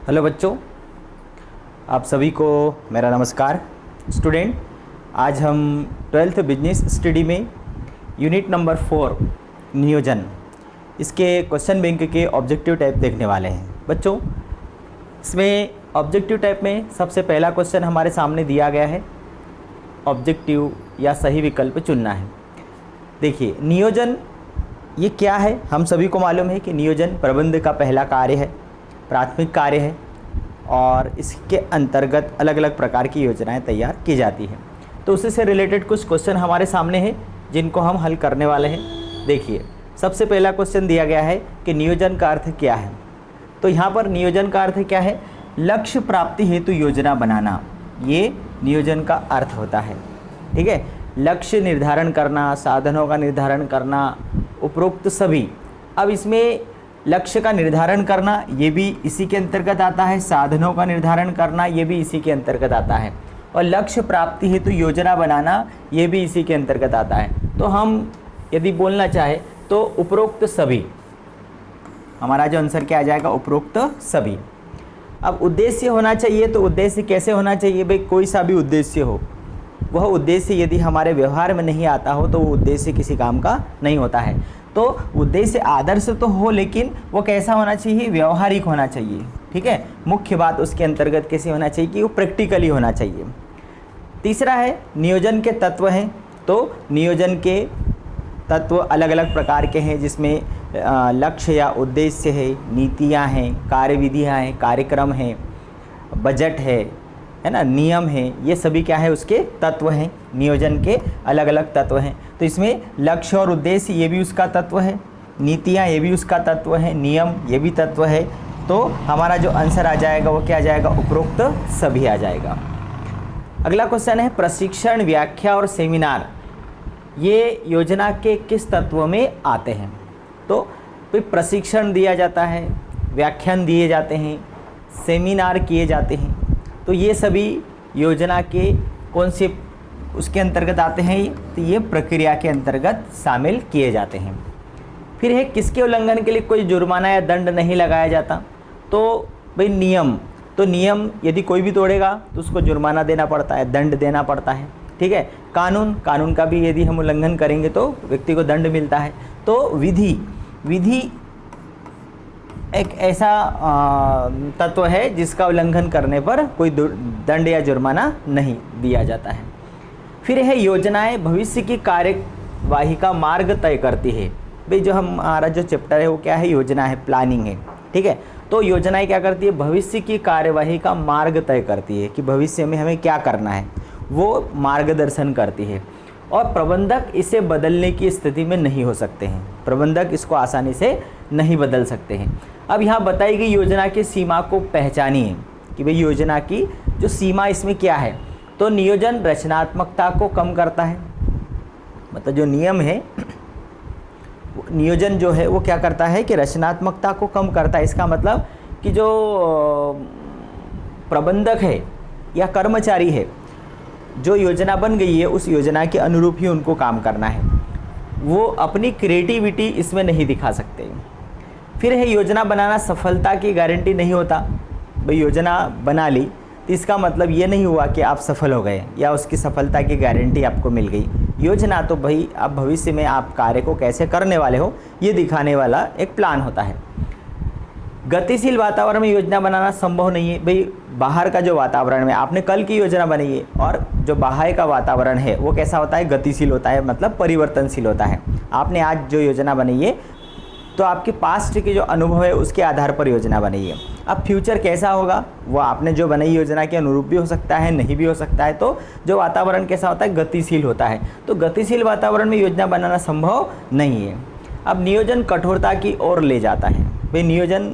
Hello बच्चों, आप सभी को मेरा नमस्कार। स्टूडेंट, आज हम 12th बिजनेस स्टडी में यूनिट नंबर 4 नियोजन, इसके क्वेश्चन बैंक के ऑब्जेक्टिव टाइप देखने वाले हैं। बच्चों, इसमें ऑब्जेक्टिव टाइप में सबसे पहला क्वेश्चन हमारे सामने दिया गया है, ऑब्जेक्टिव या सही विकल्प चुनना है। देखिए, नियोजन ये क्या है? हम सभी को मालूम है कि नियोजन प्रबंध का पहला कार्य है, प्राथमिक कार्य है और इसके अंतर्गत अलग अलग प्रकार की योजनाएं तैयार की जाती हैं। तो उसी से रिलेटेड कुछ क्वेश्चन हमारे सामने हैं जिनको हम हल करने वाले हैं। देखिए, सबसे पहला क्वेश्चन दिया गया है कि नियोजन का अर्थ क्या है। तो यहाँ पर नियोजन का अर्थ क्या है? लक्ष्य प्राप्ति हेतु योजना बनाना, ये नियोजन का अर्थ होता है। ठीक है, लक्ष्य निर्धारण करना, साधनों का निर्धारण करना, उपरोक्त सभी। अब इसमें लक्ष्य का निर्धारण करना ये भी इसी के अंतर्गत आता है, साधनों का निर्धारण करना ये भी इसी के अंतर्गत आता है, और लक्ष्य प्राप्ति हेतु योजना बनाना ये भी इसी के अंतर्गत आता है। तो हम यदि बोलना चाहे तो उपरोक्त सभी, हमारा जो आंसर क्या आ जाएगा? उपरोक्त सभी। अब उद्देश्य होना चाहिए, तो उद्देश्य कैसे होना चाहिए भाई? कोई सा भी उद्देश्य हो, वह उद्देश्य यदि हमारे व्यवहार में नहीं आता हो तो वो उद्देश्य किसी काम का नहीं होता है। तो उद्देश्य आदर्श तो हो, लेकिन वो कैसा होना चाहिए? व्यवहारिक होना चाहिए। ठीक है, मुख्य बात उसके अंतर्गत कैसे होना चाहिए कि वो प्रैक्टिकली होना चाहिए। तीसरा है नियोजन के तत्व हैं। तो नियोजन के तत्व अलग अलग प्रकार के हैं, जिसमें लक्ष्य या उद्देश्य है, नीतियाँ हैं, कार्यविधियाँ हैं, कार्यक्रम हैं, बजट है ना, नियम है, ये सभी क्या है? उसके तत्व हैं। नियोजन के अलग अलग तत्व हैं। तो इसमें लक्ष्य और उद्देश्य ये भी उसका तत्व है, नीतियाँ ये भी उसका तत्व है, नियम ये भी तत्व है। तो हमारा जो आंसर आ जाएगा वो क्या आ जाएगा? उपरोक्त सभी आ जाएगा। अगला क्वेश्चन है प्रशिक्षण, व्याख्या और सेमिनार, ये योजना के किस तत्व में आते हैं? तो भाई प्रशिक्षण दिया जाता है, व्याख्यान दिए जाते हैं, सेमिनार किए जाते हैं, तो ये सभी योजना के कौन से उसके अंतर्गत आते हैं? तो ये प्रक्रिया के अंतर्गत शामिल किए जाते हैं। फिर है किसके उल्लंघन के लिए कोई जुर्माना या दंड नहीं लगाया जाता? तो भाई नियम, तो नियम यदि कोई भी तोड़ेगा तो उसको जुर्माना देना पड़ता है, दंड देना पड़ता है। ठीक है, कानून का भी यदि हम उल्लंघन करेंगे तो व्यक्ति को दंड मिलता है। तो विधि एक ऐसा तत्व है जिसका उल्लंघन करने पर कोई दंड या जुर्माना नहीं दिया जाता है। फिर है योजनाएं भविष्य की कार्यवाही का मार्ग तय करती है। भाई जो हमारा जो चैप्टर है वो क्या है? योजना है, प्लानिंग है। ठीक है, तो योजनाएं क्या करती है? भविष्य की कार्यवाही का मार्ग तय करती है कि भविष्य में हमें क्या करना है, वो मार्गदर्शन करती है। और प्रबंधक इसे बदलने की स्थिति में नहीं हो सकते हैं, प्रबंधक इसको आसानी से नहीं बदल सकते हैं। अब यहाँ बताई गई योजना की सीमा को पहचानिए कि भाई योजना की जो सीमा इसमें क्या है। तो नियोजन रचनात्मकता को कम करता है, मतलब जो नियम है, नियोजन जो है वो क्या करता है कि रचनात्मकता को कम करता है। इसका मतलब कि जो प्रबंधक है या कर्मचारी है, जो योजना बन गई है उस योजना के अनुरूप ही उनको काम करना है, वो अपनी क्रिएटिविटी इसमें नहीं दिखा सकते। फिर है योजना बनाना सफलता की गारंटी नहीं होता। भाई योजना बना ली तो इसका मतलब ये नहीं हुआ कि आप सफल हो गए या उसकी सफलता की गारंटी आपको मिल गई। योजना तो भाई आप भविष्य में आप कार्य को कैसे करने वाले हो ये दिखाने वाला एक प्लान होता है। गतिशील वातावरण में योजना बनाना संभव नहीं है। भाई बाहर का जो वातावरण में आपने कल की योजना बनाई है और जो बाहर का वातावरण है वो कैसा होता है? गतिशील होता है, मतलब परिवर्तनशील होता है। आपने आज जो योजना बनाई है तो आपके पास्ट के जो अनुभव है उसके आधार पर योजना बनाई है। अब फ्यूचर कैसा होगा वो आपने जो बनाई योजना के अनुरूप भी हो सकता है, नहीं भी हो सकता है। तो जो वातावरण कैसा होता है? गतिशील होता है। तो गतिशील वातावरण में योजना बनाना संभव नहीं है। अब नियोजन कठोरता की ओर ले जाता है। भाई नियोजन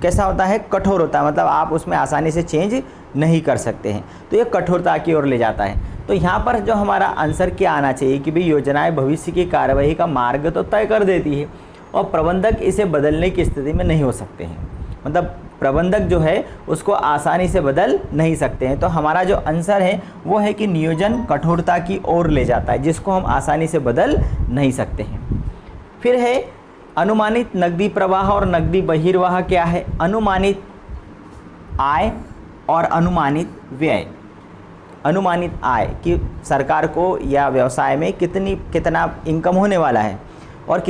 कैसा होता है? कठोर होता है, मतलब आप उसमें आसानी से चेंज नहीं कर सकते हैं, तो ये कठोरता की ओर ले जाता है। तो यहाँ पर जो हमारा आंसर क्या आना चाहिए कि भाई योजनाएं भविष्य की कार्यवाही का मार्ग तो तय कर देती है और प्रबंधक इसे बदलने की स्थिति में नहीं हो सकते हैं, मतलब प्रबंधक जो है उसको आसानी से बदल नहीं सकते हैं। तो हमारा जो आंसर है वो है कि नियोजन कठोरता की ओर ले जाता है, जिसको हम आसानी से बदल नहीं सकते हैं। फिर है अनुमानित नकदी प्रवाह और नकदी बहिर्वाह क्या है? अनुमानित आय और अनुमानित व्यय। अनुमानित आय कि सरकार को या व्यवसाय में कितना इनकम होने वाला है और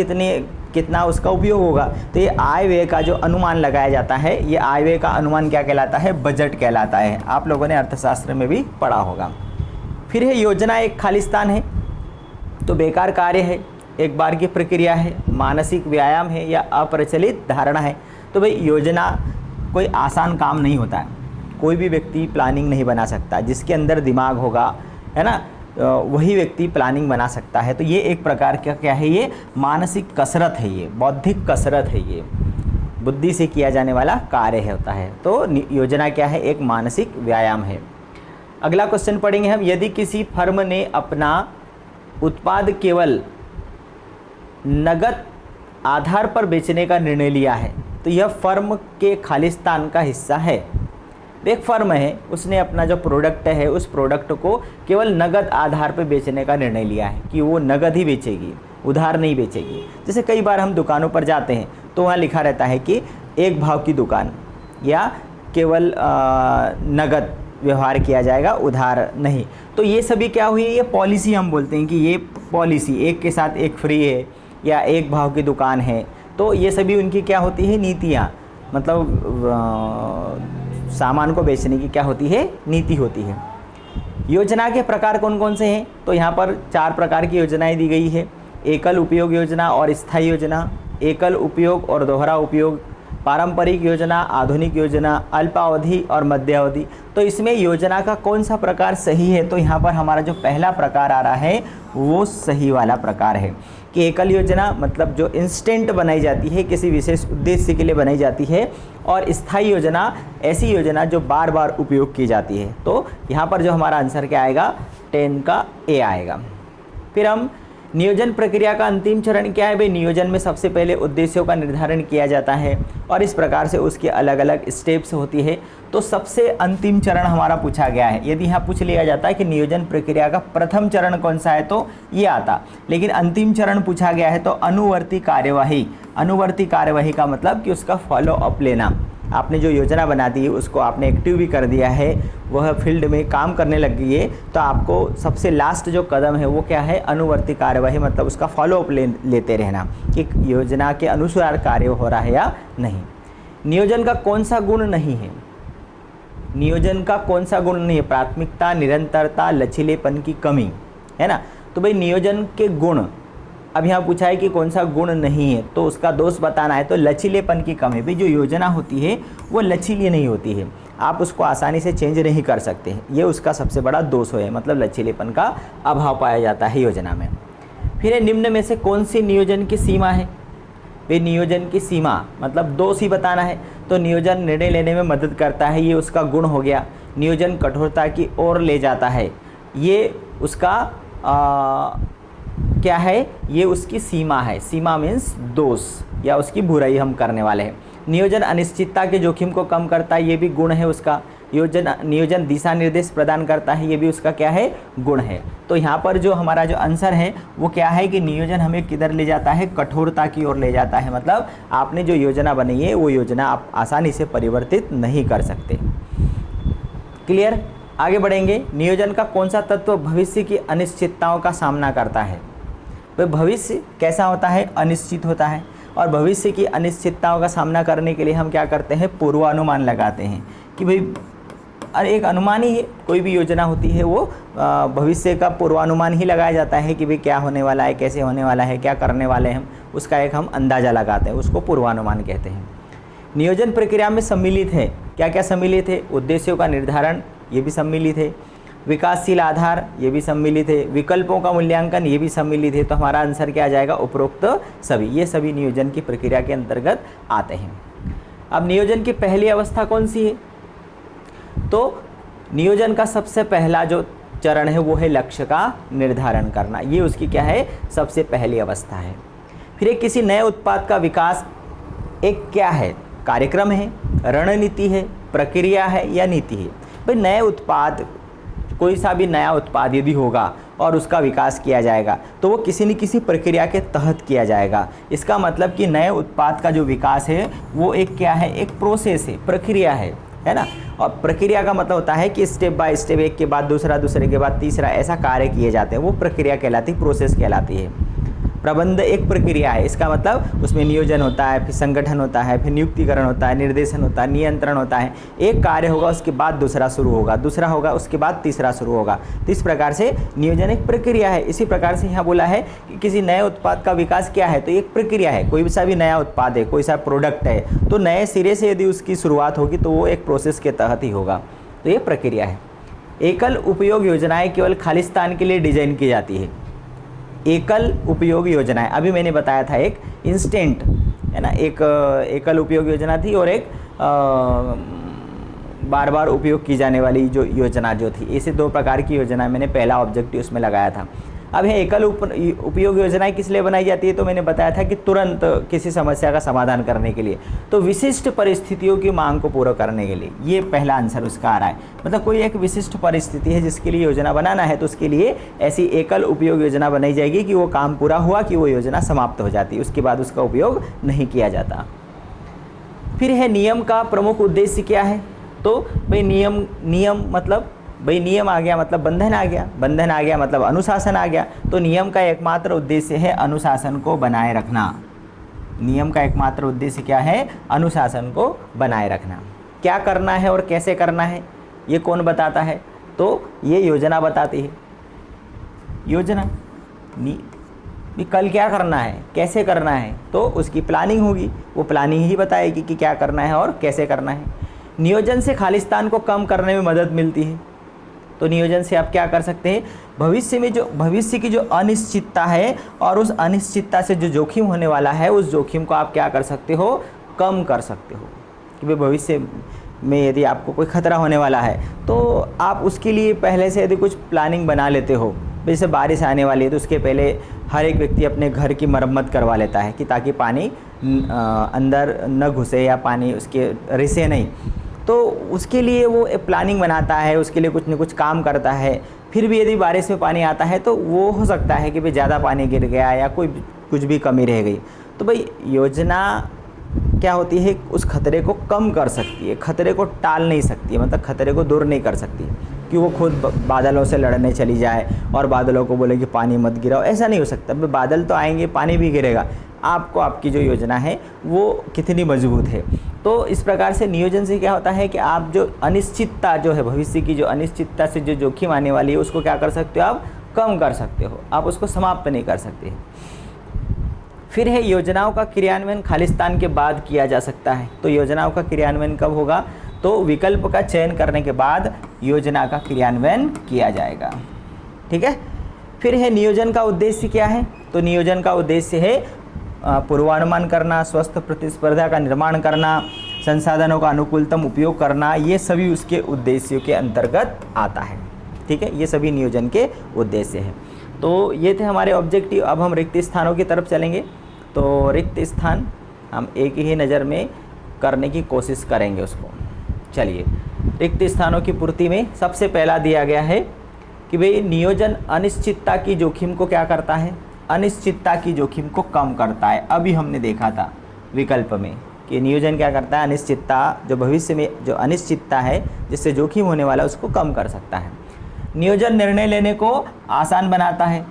कितना उसका उपयोग होगा। तो ये आय व्यय का जो अनुमान लगाया जाता है, ये आय व्यय का अनुमान क्या कहलाता है? बजट कहलाता है। आप लोगों ने अर्थशास्त्र में भी पढ़ा होगा। फिर है योजना एक खालिस्तान है, तो बेकार कार्य है, एक बार की प्रक्रिया है, मानसिक व्यायाम है या अप्रचलित धारणा है। तो भाई योजना कोई आसान काम नहीं होता है, कोई भी व्यक्ति प्लानिंग नहीं बना सकता। जिसके अंदर दिमाग होगा, है ना, वही व्यक्ति प्लानिंग बना सकता है। तो ये एक प्रकार का क्या है? ये मानसिक कसरत है, ये बौद्धिक कसरत है, ये बुद्धि से किया जाने वाला कार्य होता है। तो योजना क्या है? एक मानसिक व्यायाम है। अगला क्वेश्चन पढ़ेंगे हम। यदि किसी फर्म ने अपना उत्पाद केवल नगद आधार पर बेचने का निर्णय लिया है, तो यह फर्म के खालिस्तान का हिस्सा है। एक फर्म है, उसने अपना जो प्रोडक्ट है उस प्रोडक्ट को केवल नगद आधार पर बेचने का निर्णय लिया है कि वो नगद ही बेचेगी, उधार नहीं बेचेगी। जैसे कई बार हम दुकानों पर जाते हैं तो वहाँ लिखा रहता है कि एक भाव की दुकान, या केवल नगद व्यवहार किया जाएगा, उधार नहीं। तो ये सभी क्या हुई? ये पॉलिसी हम बोलते हैं कि ये पॉलिसी एक के साथ एक फ्री है या एक भाव की दुकान है। तो ये सभी उनकी क्या होती है? नीतियाँ, मतलब सामान को बेचने की क्या होती है? नीति होती है। योजना के प्रकार कौन कौन से हैं? तो यहाँ पर 4 प्रकार की योजनाएं दी गई है। एकल उपयोग योजना और स्थायी योजना, एकल उपयोग और दोहरा उपयोग, पारंपरिक योजना, आधुनिक योजना, अल्पावधि और मध्यावधि। तो इसमें योजना का कौन सा प्रकार सही है? तो यहाँ पर हमारा जो पहला प्रकार आ रहा है वो सही वाला प्रकार है कि एकल योजना मतलब जो इंस्टेंट बनाई जाती है, किसी विशेष उद्देश्य के लिए बनाई जाती है, और स्थायी योजना ऐसी योजना जो बार बार उपयोग की जाती है। तो यहाँ पर जो हमारा आंसर क्या आएगा? 10 का ए आएगा। फिर हम नियोजन प्रक्रिया का अंतिम चरण क्या है? भाई नियोजन में सबसे पहले उद्देश्यों का निर्धारण किया जाता है और इस प्रकार से उसकी अलग अलग स्टेप्स होती है। तो सबसे अंतिम चरण हमारा पूछा गया है। यदि यहाँ पूछ लिया जाता है कि नियोजन प्रक्रिया का प्रथम चरण कौन सा है तो ये आता, लेकिन अंतिम चरण पूछा गया है तो अनुवर्ती कार्यवाही। अनुवर्ती कार्यवाही का मतलब कि उसका फॉलो अप लेना। आपने जो योजना बना दी है उसको आपने एक्टिव भी कर दिया है, वह फील्ड में काम करने लग गई है, तो आपको सबसे लास्ट जो कदम है वो क्या है? अनुवर्ती कार्यवाही, मतलब उसका फॉलो अप लेते रहना कि योजना के अनुसार कार्य हो रहा है या नहीं। नियोजन का कौन सा गुण नहीं है? नियोजन का कौन सा गुण नहीं है? प्राथमिकता, निरंतरता, लचीलेपन की कमी, है ना। तो भाई नियोजन के गुण, अब यहाँ पूछा है कि कौन सा गुण नहीं है, तो उसका दोष बताना है। तो लचीलेपन की कमी, भाई जो योजना होती है वो लचीली नहीं होती है, आप उसको आसानी से चेंज नहीं कर सकते हैं, ये उसका सबसे बड़ा दोष है, मतलब लचीलेपन का अभाव पाया जाता है योजना में। फिर निम्न में से कौन सी नियोजन की सीमा है? भाई नियोजन की सीमा मतलब दोष ही बताना है। तो नियोजन निर्णय लेने में मदद करता है, ये उसका गुण हो गया। नियोजन कठोरता की ओर ले जाता है, ये उसका क्या है? ये उसकी सीमा है। सीमा मीन्स दोष या उसकी बुराई हम करने वाले हैं। नियोजन अनिश्चितता के जोखिम को कम करता है, ये भी गुण है उसका। नियोजन दिशा निर्देश प्रदान करता है, ये भी उसका क्या है? गुण है। तो यहाँ पर जो हमारा जो आंसर है वो क्या है कि नियोजन हमें किधर ले जाता है? कठोरता की ओर ले जाता है। मतलब आपने जो योजना बनाई है वो योजना आप आसानी से परिवर्तित नहीं कर सकते। क्लियर? आगे बढ़ेंगे। नियोजन का कौन सा तत्व भविष्य की अनिश्चितताओं का सामना करता है? तो भविष्य कैसा होता है? अनिश्चित होता है, और भविष्य की अनिश्चितताओं का सामना करने के लिए हम क्या करते हैं? पूर्वानुमान लगाते हैं कि भाई एक अनुमान ही है, कोई भी योजना होती है वो भविष्य का पूर्वानुमान ही लगाया जाता है कि भाई क्या होने वाला है, कैसे होने वाला है, क्या करने वाले हैं हम, उसका एक हम अंदाज़ा लगाते हैं, उसको पूर्वानुमान कहते हैं। नियोजन प्रक्रिया में सम्मिलित है, क्या क्या सम्मिलित है? उद्देश्यों का निर्धारण, ये भी सम्मिलित है। विकासशील आधार, ये भी सम्मिलित है। विकल्पों का मूल्यांकन, ये भी सम्मिलित है। तो हमारा आंसर क्या आ जाएगा? उपरोक्त सभी। ये सभी नियोजन की प्रक्रिया के अंतर्गत आते हैं। अब नियोजन की पहली अवस्था कौन सी है? तो नियोजन का सबसे पहला जो चरण है वो है लक्ष्य का निर्धारण करना, ये उसकी क्या है? सबसे पहली अवस्था है। फिर एक किसी नए उत्पाद का विकास एक क्या है? कार्यक्रम है, रणनीति है, प्रक्रिया है या नीति है? भाई नए उत्पाद, कोई सा भी नया उत्पाद यदि होगा और उसका विकास किया जाएगा तो वो किसी न किसी प्रक्रिया के तहत किया जाएगा। इसका मतलब कि नए उत्पाद का जो विकास है वो एक क्या है? एक प्रोसेस है, प्रक्रिया है। है ना। और प्रक्रिया का मतलब होता है कि स्टेप बाय स्टेप, एक के बाद दूसरा, दूसरे के बाद तीसरा, ऐसा कार्य किए जाते हैं, वो प्रक्रिया कहलाती, प्रोसेस कहलाती है। प्रबंध एक प्रक्रिया है, इसका मतलब उसमें नियोजन होता है, फिर संगठन होता है, फिर नियुक्तिकरण होता है, निर्देशन होता है, नियंत्रण होता है। एक कार्य होगा उसके बाद दूसरा शुरू होगा, दूसरा होगा उसके बाद तीसरा शुरू होगा। तो इस प्रकार से नियोजन एक प्रक्रिया है। इसी प्रकार से यहाँ बोला है कि किसी नए उत्पाद का विकास क्या है, तो एक प्रक्रिया है। कोई सा भी नया उत्पाद है, कोई सा प्रोडक्ट है, तो नए सिरे से यदि उसकी शुरुआत होगी तो वो एक प्रोसेस के तहत ही होगा, तो ये प्रक्रिया है। एकल उपयोग योजनाएं केवल खालिस्तान के लिए डिजाइन की जाती है। एकल उपयोग योजनाएं, अभी मैंने बताया था एक इंस्टेंट, है ना, एक एकल उपयोग योजना थी और एक बार बार उपयोग की जाने वाली जो योजना जो थी। ऐसे दो प्रकार की योजना मैंने पहला ऑब्जेक्टिव उसमें लगाया था। अब है एकल उपयोग योजनाएं किस लिए बनाई जाती है, तो मैंने बताया था कि तुरंत किसी समस्या का समाधान करने के लिए, तो विशिष्ट परिस्थितियों की मांग को पूरा करने के लिए। ये पहला आंसर उसका आ रहा है। मतलब कोई एक विशिष्ट परिस्थिति है जिसके लिए योजना बनाना है, तो उसके लिए ऐसी एकल उपयोग योजना बनाई जाएगी कि वो काम पूरा हुआ कि वो योजना समाप्त हो जाती है, उसके बाद उसका उपयोग नहीं किया जाता। फिर है नियम का प्रमुख उद्देश्य क्या है, तो भाई नियम मतलब भाई नियम आ गया मतलब बंधन आ गया, बंधन आ गया मतलब अनुशासन आ गया। तो नियम का एकमात्र उद्देश्य है अनुशासन को बनाए रखना। नियम का एकमात्र उद्देश्य क्या है, अनुशासन को बनाए रखना। क्या करना है और कैसे करना है ये कौन बताता है, तो ये योजना बताती है। योजना भी कल क्या करना है, कैसे करना है, तो उसकी प्लानिंग होगी, वो प्लानिंग ही बताएगी कि क्या करना है और कैसे करना है। नियोजन से खालिस्तान को कम करने में मदद मिलती है। तो नियोजन से आप क्या कर सकते हैं, भविष्य की जो अनिश्चितता है और उस अनिश्चितता से जो जोखिम होने वाला है, उस जोखिम को आप क्या कर सकते हो, कम कर सकते हो। कि भाई भविष्य में यदि आपको कोई खतरा होने वाला है तो आप उसके लिए पहले से यदि कुछ प्लानिंग बना लेते हो, जैसे बारिश आने वाली है तो उसके पहले हर एक व्यक्ति अपने घर की मरम्मत करवा लेता है कि ताकि पानी अंदर न घुसे या पानी उसके रिसे नहीं, तो उसके लिए वो एक प्लानिंग बनाता है, उसके लिए कुछ न कुछ काम करता है। फिर भी यदि बारिश में पानी आता है तो वो हो सकता है कि भाई ज़्यादा पानी गिर गया या कोई कुछ भी कमी रह गई, तो भाई योजना क्या होती है, उस खतरे को कम कर सकती है, खतरे को टाल नहीं सकती है, मतलब खतरे को दूर नहीं कर सकती कि वो खुद बादलों से लड़ने चली जाए और बादलों को बोले कि पानी मत गिराओ, ऐसा नहीं हो सकता। बादल तो आएंगे, पानी भी गिरेगा, आपको आपकी जो योजना है वो कितनी मजबूत है। तो इस प्रकार से नियोजन से क्या होता है कि आप जो अनिश्चितता जो है, भविष्य की जो अनिश्चितता से जो जोखिम आने वाली है, उसको क्या कर सकते हो, आप कम कर सकते हो, आप उसको समाप्त नहीं कर सकते। फिर है योजनाओं का क्रियान्वयन खालिस्तान के बाद किया जा सकता है। तो योजनाओं का क्रियान्वयन कब होगा, तो विकल्प का चयन करने के बाद योजना का क्रियान्वयन किया जाएगा। ठीक है। फिर है नियोजन का उद्देश्य क्या है, तो नियोजन का उद्देश्य है पूर्वानुमान करना, स्वस्थ प्रतिस्पर्धा का निर्माण करना, संसाधनों का अनुकूलतम उपयोग करना, ये सभी उसके उद्देश्यों के अंतर्गत आता है। ठीक है, ये सभी नियोजन के उद्देश्य हैं। तो ये थे हमारे ऑब्जेक्टिव। अब हम रिक्त स्थानों की तरफ चलेंगे। तो रिक्त स्थान हम एक ही नज़र में करने की कोशिश करेंगे उसको। चलिए, रिक्त स्थानों की पूर्ति में सबसे पहला दिया गया है कि भाई नियोजन अनिश्चितता की जोखिम को क्या करता है, अनिश्चितता की जोखिम को कम करता है। अभी हमने देखा था विकल्प में कि नियोजन क्या करता है, अनिश्चितता, जो भविष्य में जो अनिश्चितता है जिससे जोखिम होने वाला है उसको कम कर सकता है। नियोजन निर्णय लेने को आसान बनाता है।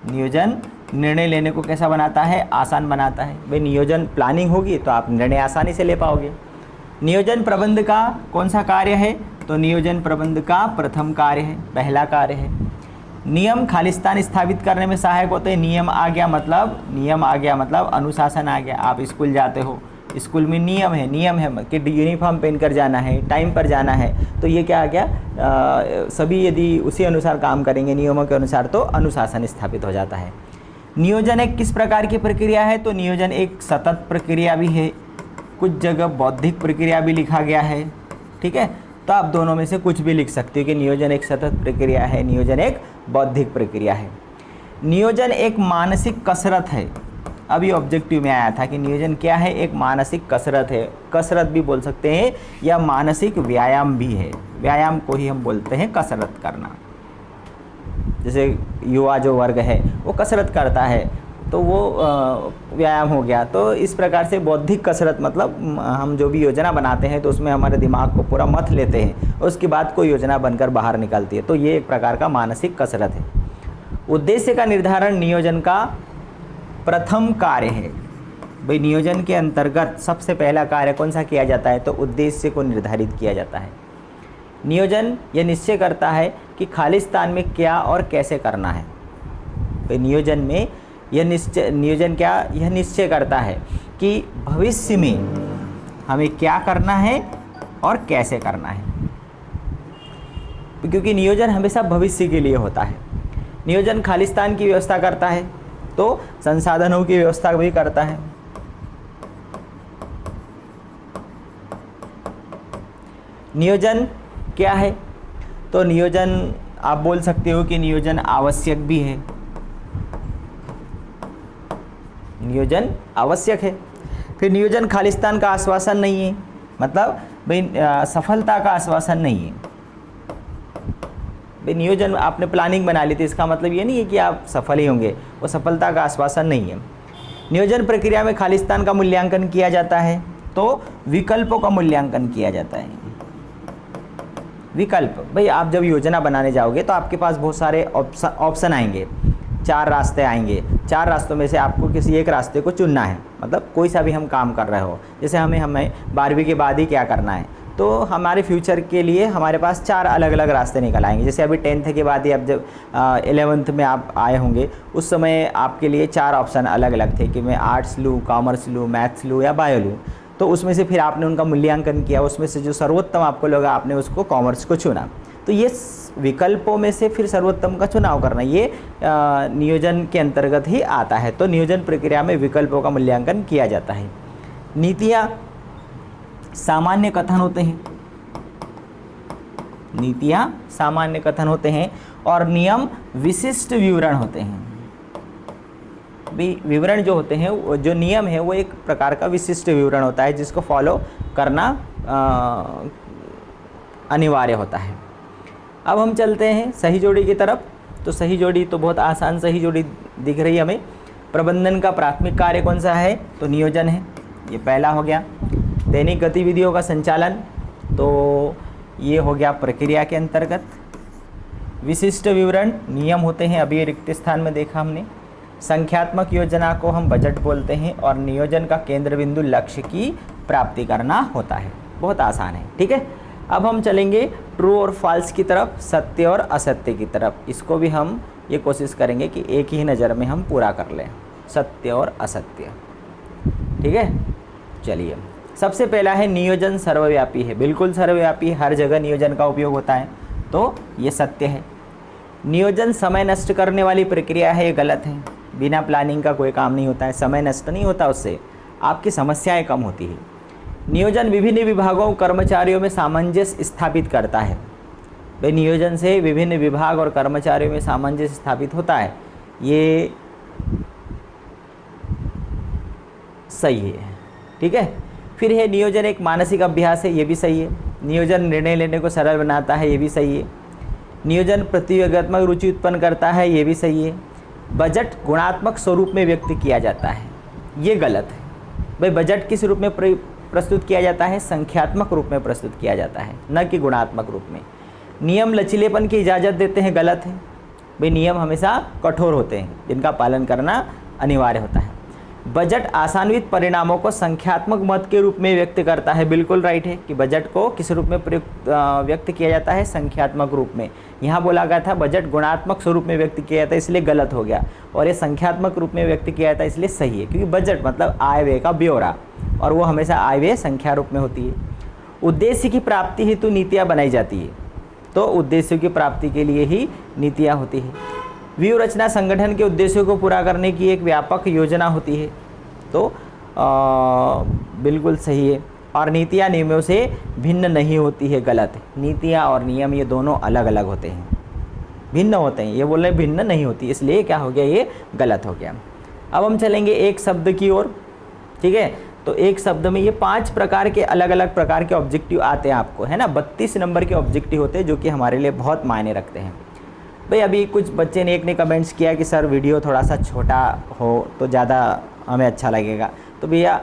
नियोजन निर्णय लेने को कैसा बनाता है, आसान बनाता है। भाई नियोजन प्लानिंग होगी तो आप निर्णय आसानी से ले पाओगे। नियोजन प्रबंध का कौन सा कार्य है, तो नियोजन प्रबंध का प्रथम कार्य है, पहला कार्य है। नियम खालिस्तान स्थापित करने में सहायक होते हैं। नियम आ गया मतलब अनुशासन आ गया। आप स्कूल जाते हो, स्कूल में नियम है कि यूनिफॉर्म पहन कर जाना है, टाइम पर जाना है, तो ये क्या आ गया, सभी यदि उसी अनुसार काम करेंगे, नियमों के अनुसार, तो अनुशासन स्थापित हो जाता है। नियोजन एक किस प्रकार की प्रक्रिया है, तो नियोजन एक सतत प्रक्रिया भी है, कुछ जगह बौद्धिक प्रक्रिया भी लिखा गया है। ठीक है, तो आप दोनों में से कुछ भी लिख सकते हो कि नियोजन एक सतत प्रक्रिया है, नियोजन एक बौद्धिक प्रक्रिया है। नियोजन एक मानसिक कसरत है। अभी ऑब्जेक्टिव में आया था कि नियोजन क्या है, एक मानसिक कसरत है, कसरत भी बोल सकते हैं या मानसिक व्यायाम भी है। व्यायाम को ही हम बोलते हैं कसरत करना। जैसे युवा जो वर्ग है वो कसरत करता है, तो वो व्यायाम हो गया। तो इस प्रकार से बौद्धिक कसरत मतलब हम जो भी योजना बनाते हैं तो उसमें हमारे दिमाग को पूरा मथ लेते हैं और उसके बाद कोई योजना बनकर बाहर निकलती है। तो ये एक प्रकार का मानसिक कसरत है। उद्देश्य का निर्धारण नियोजन का प्रथम कार्य है। भाई नियोजन के अंतर्गत सबसे पहला कार्य कौन सा किया जाता है? तो उद्देश्य को निर्धारित किया जाता है। नियोजन यह निश्चय करता है कि खालिस्तान में क्या और कैसे करना है। भाई नियोजन में यह निश्चय करता है कि भविष्य में हमें क्या करना है और कैसे करना है, क्योंकि नियोजन हमेशा भविष्य के लिए होता है। नियोजन खालिस्तान की व्यवस्था करता है तो संसाधनों की व्यवस्था भी करता है। नियोजन क्या है? तो नियोजन आप बोल सकते हो कि नियोजन आवश्यक भी है। नियोजन आवश्यक है। फिर नियोजन खालिस्तान का आश्वासन नहीं है, मतलब भाई सफलता का आश्वासन नहीं है। भाई नियोजन आपने प्लानिंग बना ली थी, इसका मतलब ये नहीं है कि आप सफल ही होंगे, वो सफलता का आश्वासन नहीं है। नियोजन प्रक्रिया में खालिस्तान का मूल्यांकन किया जाता है तो विकल्पों का मूल्यांकन किया जाता है। विकल्प, भाई आप जब योजना बनाने जाओगे तो आपके पास बहुत सारे ऑप्शन आएंगे, 4 रास्ते आएंगे। 4 रास्तों में से आपको किसी एक रास्ते को चुनना है। मतलब कोई सा भी हम काम कर रहे हो, जैसे हमें 12वीं के बाद ही क्या करना है, तो हमारे फ्यूचर के लिए हमारे पास 4 अलग अलग रास्ते निकल आएंगे। जैसे अभी 10th के बाद ही अब जब 11th में आप आए होंगे, उस समय आपके लिए 4 ऑप्शन अलग अलग थे कि मैं आर्ट्स लूँ, कॉमर्स लूँ, मैथ्स लूँ या बायो लूँ। तो उसमें से फिर आपने उनका मूल्यांकन किया, उसमें से जो सर्वोत्तम आपको लगा आपने उसको कॉमर्स को चुना। तो ये विकल्पों में से फिर सर्वोत्तम का चुनाव करना, ये नियोजन के अंतर्गत ही आता है। तो नियोजन प्रक्रिया में विकल्पों का मूल्यांकन किया जाता है। नीतियाँ सामान्य कथन होते हैं। नीतियाँ सामान्य कथन होते हैं और नियम विशिष्ट विवरण होते हैं। विवरण जो होते हैं, जो नियम है वो एक प्रकार का विशिष्ट विवरण होता है जिसको फॉलो करना अनिवार्य होता है। अब हम चलते हैं सही जोड़ी की तरफ। तो सही जोड़ी तो बहुत आसान सही जोड़ी दिख रही है हमें। प्रबंधन का प्राथमिक कार्य कौन सा है? तो नियोजन है, ये पहला हो गया। दैनिक गतिविधियों का संचालन, तो ये हो गया प्रक्रिया के अंतर्गत। विशिष्ट विवरण नियम होते हैं, अभी रिक्त स्थान में देखा हमने। संख्यात्मक योजना को हम बजट बोलते हैं और नियोजन का केंद्र बिंदु लक्ष्य की प्राप्ति करना होता है। बहुत आसान है, ठीक है। अब हम चलेंगे ट्रू और फॉल्स की तरफ, सत्य और असत्य की तरफ। इसको भी हम ये कोशिश करेंगे कि एक ही नज़र में हम पूरा कर लें, सत्य और असत्य, ठीक है। चलिए, सबसे पहला है नियोजन सर्वव्यापी है। बिल्कुल सर्वव्यापी, हर जगह नियोजन का उपयोग होता है, तो ये सत्य है। नियोजन समय नष्ट करने वाली प्रक्रिया है, ये गलत है। बिना प्लानिंग का कोई काम नहीं होता है, समय नष्ट नहीं होता, उससे आपकी समस्याएं कम होती है। नियोजन विभिन्न विभागों कर्मचारियों में सामंजस्य स्थापित करता है। भाई नियोजन से विभिन्न विभाग और कर्मचारियों में सामंजस्य स्थापित होता है, ये सही है, ठीक है। फिर है नियोजन एक मानसिक अभ्यास है, ये भी सही है। नियोजन निर्णय लेने को सरल बनाता है, ये भी सही है। नियोजन प्रतियोगात्मक रुचि उत्पन्न करता है, ये भी सही है। बजट गुणात्मक स्वरूप में व्यक्त किया जाता है, ये गलत है। भाई बजट किस रूप में प्रस्तुत किया जाता है? संख्यात्मक रूप में प्रस्तुत किया जाता है, न कि गुणात्मक रूप में। नियम लचीलेपन की इजाज़त देते हैं, गलत है। भाई नियम हमेशा कठोर होते हैं जिनका पालन करना अनिवार्य होता है। बजट आशान्वित परिणामों को संख्यात्मक मत के रूप में व्यक्त करता है, बिल्कुल राइट है कि बजट को किस रूप में व्यक्त किया जाता है? संख्यात्मक रूप में। यहाँ बोला गया था बजट गुणात्मक स्वरूप में व्यक्त किया जाता है, इसलिए गलत हो गया, और ये संख्यात्मक रूप में व्यक्त किया जाता है, इसलिए सही है, क्योंकि बजट मतलब आय व्यय का ब्यौरा, और वो हमेशा आय व्यय संख्या रूप में होती है। उद्देश्य की प्राप्ति हेतु नीतियाँ बनाई जाती है, तो उद्देश्यों की प्राप्ति के लिए ही नीतियाँ होती है। व्यूह रचना संगठन के उद्देश्यों को पूरा करने की एक व्यापक योजना होती है, तो बिल्कुल सही है। और नीतियाँ नियमों से भिन्न नहीं होती है, गलत है। नीतियाँ और नियम ये दोनों अलग अलग होते हैं, भिन्न होते हैं, ये बोल रहे भिन्न नहीं होती, इसलिए क्या हो गया? ये गलत हो गया। अब हम चलेंगे एक शब्द की ओर, ठीक है। तो एक शब्द में ये 5 प्रकार के अलग अलग प्रकार के ऑब्जेक्टिव आते हैं आपको, है ना। 32 नंबर के ऑब्जेक्टिव होते हैं जो कि हमारे लिए बहुत मायने रखते हैं। भाई अभी कुछ बच्चे ने एक ने कमेंट्स किया कि सर वीडियो थोड़ा सा छोटा हो तो ज़्यादा हमें अच्छा लगेगा। तो भैया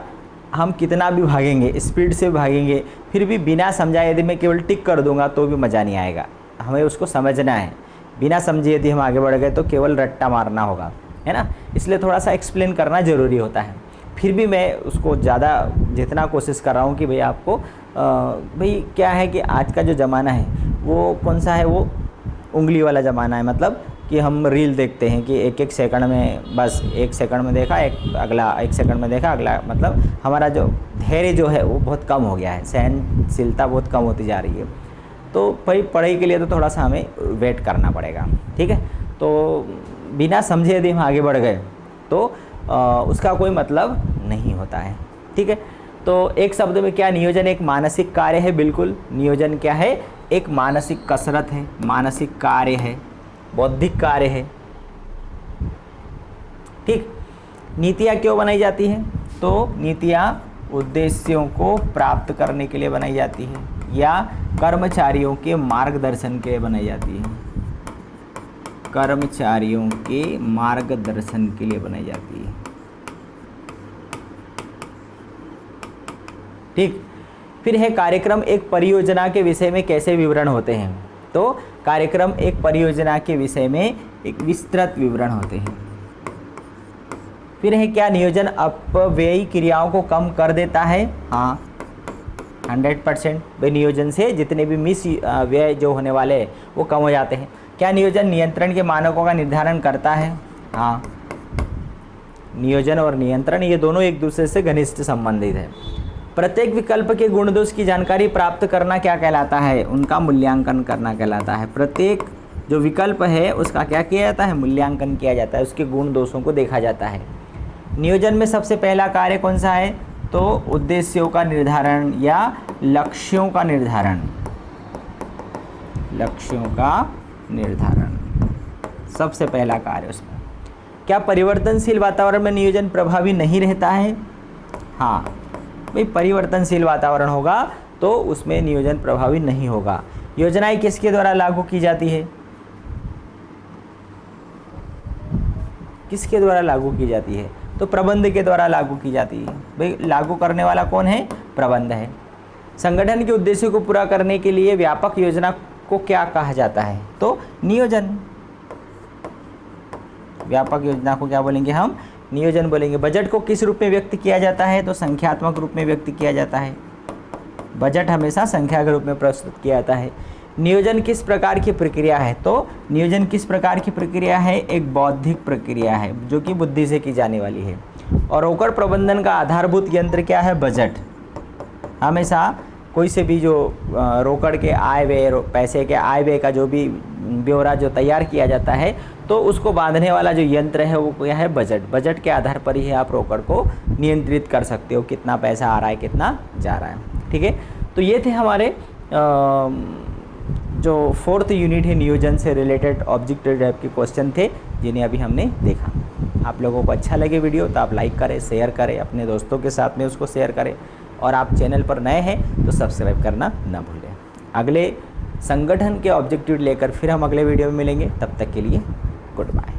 हम कितना भी भागेंगे, स्पीड से भागेंगे, फिर भी बिना समझाए यदि मैं केवल टिक कर दूंगा तो भी मज़ा नहीं आएगा। हमें उसको समझना है, बिना समझे यदि हम आगे बढ़ गए तो केवल रट्टा मारना होगा, है ना। इसलिए थोड़ा सा एक्सप्लेन करना ज़रूरी होता है। फिर भी मैं उसको ज़्यादा जितना कोशिश कर रहा हूँ कि भैया आपको भाई क्या है कि आज का जो ज़माना है वो कौन सा है, वो उंगली वाला ज़माना है। मतलब कि हम रील देखते हैं कि एक एक सेकंड में, बस एक सेकंड में देखा, एक अगला एक सेकंड में देखा, अगला, मतलब हमारा जो धैर्य जो है वो बहुत कम हो गया है, सहनशीलता बहुत कम होती जा रही है। तो भाई पढ़ाई के लिए तो थोड़ा सा हमें वेट करना पड़ेगा, ठीक है। तो बिना समझे यदि हम आगे बढ़ गए तो उसका कोई मतलब नहीं होता है, ठीक है। तो एक शब्द में क्या, नियोजन एक मानसिक कार्य है। बिल्कुल, नियोजन क्या है, एक मानसिक कसरत है, मानसिक कार्य है, बौद्धिक कार्य है, ठीक। नीतियाँ क्यों बनाई जाती हैं, तो नीतियाँ उद्देश्यों को प्राप्त करने के लिए बनाई जाती है या कर्मचारियों के मार्गदर्शन के लिए बनाई जाती है, कर्मचारियों के मार्गदर्शन के लिए बनाई जाती है, ठीक। फिर है कार्यक्रम एक परियोजना के विषय में कैसे विवरण होते हैं। तो कार्यक्रम एक परियोजना के विषय में एक विस्तृत विवरण होते हैं। फिर है क्या, नियोजन अपव्ययी क्रियाओं को कम कर देता है। हाँ, 100% भाई नियोजन से जितने भी मिस व्यय जो होने वाले हैं वो कम हो जाते हैं। क्या नियोजन नियंत्रण के मानकों का निर्धारण करता है। हाँ, नियोजन और नियंत्रण ये दोनों एक दूसरे से घनिष्ठ संबंधित है। प्रत्येक विकल्प के गुण दोष की जानकारी प्राप्त करना क्या कहलाता है, उनका मूल्यांकन करना कहलाता है। प्रत्येक जो विकल्प है उसका क्या किया जाता है, मूल्यांकन किया जाता है, उसके गुण दोषों को देखा जाता है। नियोजन में सबसे पहला कार्य कौन सा है, तो उद्देश्यों का निर्धारण या लक्ष्यों का निर्धारण, लक्ष्यों का निर्धारण सबसे पहला कार्य उसमें। क्या परिवर्तनशील वातावरण में नियोजन प्रभावी नहीं रहता है। हाँ भाई, परिवर्तनशील वातावरण होगा तो उसमें नियोजन प्रभावी नहीं होगा। योजनाएं किसके द्वारा लागू की जाती है, किसके द्वारा लागू की जाती है, तो प्रबंध के द्वारा लागू की जाती है। भाई लागू करने वाला कौन है, प्रबंध है। संगठन के उद्देश्यों को पूरा करने के लिए व्यापक योजना को क्या कहा जाता है, तो नियोजन। व्यापक योजना को क्या बोलेंगे हम, नियोजन बोलेंगे। बजट को किस रूप में व्यक्त किया जाता है, तो संख्यात्मक रूप में व्यक्त किया जाता है। बजट हमेशा संख्या के रूप में प्रस्तुत किया जाता है। नियोजन किस प्रकार की प्रक्रिया है, तो नियोजन किस प्रकार की प्रक्रिया है, एक बौद्धिक प्रक्रिया है जो कि बुद्धि से की जाने वाली है। और रोकड़ प्रबंधन का आधारभूत यंत्र क्या है, बजट। हमेशा कोई से भी जो रोकड़ के आय व्यय, पैसे के आय व्यय का जो भी ब्यौरा जो तैयार किया जाता है तो उसको बांधने वाला जो यंत्र है वो क्या है, बजट। बजट के आधार पर ही आप रोकड़ को नियंत्रित कर सकते हो, कितना पैसा आ रहा है, कितना जा रहा है, ठीक है। तो ये थे हमारे जो 4th यूनिट है नियोजन से रिलेटेड ऑब्जेक्टिव टाइप के क्वेश्चन थे जिन्हें अभी हमने देखा। आप लोगों को अच्छा लगे वीडियो तो आप लाइक करें, शेयर करें, अपने दोस्तों के साथ में उसको शेयर करें, और आप चैनल पर नए हैं तो सब्सक्राइब करना ना भूलें। अगले संगठन के ऑब्जेक्टिव लेकर फिर हम अगले वीडियो में मिलेंगे, तब तक के लिए गुड बाय।